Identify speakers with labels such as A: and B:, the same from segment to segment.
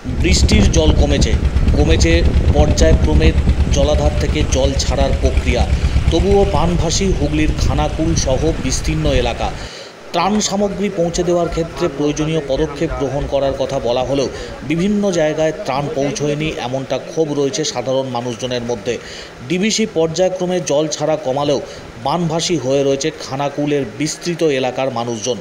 A: বৃষ্টির জল কমেছে পর্যায়ক্রমে জলাধার থেকে জল ছাড়ার প্রক্রিয়া। তবুও বানভাসী হুগলির খানাকুল সহ বিস্তীর্ণ এলাকা। ত্রাণ সামগ্রী পৌঁছে দেওয়ার ক্ষেত্রে প্রয়োজনীয় পদক্ষেপ গ্রহণ করার কথা বলা হলেও বিভিন্ন জায়গায় ত্রাণ পৌঁছয়নি, এমনটা ক্ষোভ রয়েছে সাধারণ মানুষজনের মধ্যে। ডিবিসি পর্যায়ক্রমে জল ছাড়া কমালেও বানভাসী হয়ে রয়েছে খানাকুলের বিস্তৃত এলাকার মানুষজন।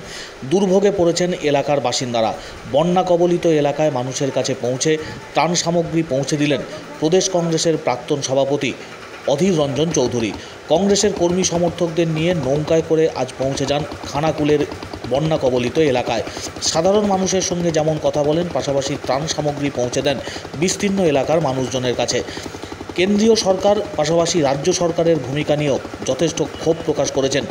A: দুর্ভোগে পড়েছেন এলাকার বাসিন্দারা। বন্যা কবলিত এলাকায় মানুষের কাছে পৌঁছে ত্রাণ সামগ্রী পৌঁছে দিলেন প্রদেশ কংগ্রেসের প্রাক্তন সভাপতি অধীর রঞ্জন চৌধুরী। কংগ্রেসের কর্মী সমর্থকদের নিয়ে নৌকায় করে আজ পৌঁছে যান খানাকুলের বন্যা কবলিত এলাকায়। সাধারণ মানুষের সঙ্গে যেমন কথা বলেন, পাশাপাশি ত্রাণ সামগ্রী পৌঁছে দেন বিস্তীর্ণ এলাকার মানুষজনের কাছে। কেন্দ্রীয় সরকার পাশাপাশি রাজ্য সরকারের ভূমিকা নিয়েও যথেষ্ট ক্ষোভ প্রকাশ করেছেন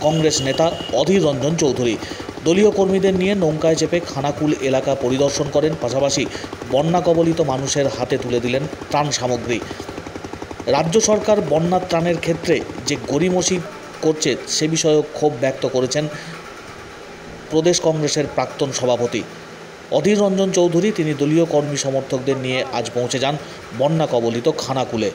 A: কংগ্রেস নেতা অধীর রঞ্জন চৌধুরী। দলীয় কর্মীদের নিয়ে নৌকায় চেপে খানাকুল এলাকা পরিদর্শন করেন, পাশাপাশি বন্যা কবলিত মানুষের হাতে তুলে দিলেন ত্রাণ সামগ্রী। রাজ্য সরকার বন্যা ত্রাণের ক্ষেত্রে যে গড়িমসি করছে সে বিষয়েও ক্ষোভ ব্যক্ত করেছেন প্রদেশ কংগ্রেসের প্রাক্তন সভাপতি অধীর রঞ্জন চৌধুরী। তিনি দলীয় কর্মী সমর্থকদের নিয়ে আজ পৌঁছে যান বন্যা কবলিত খানাকুলে।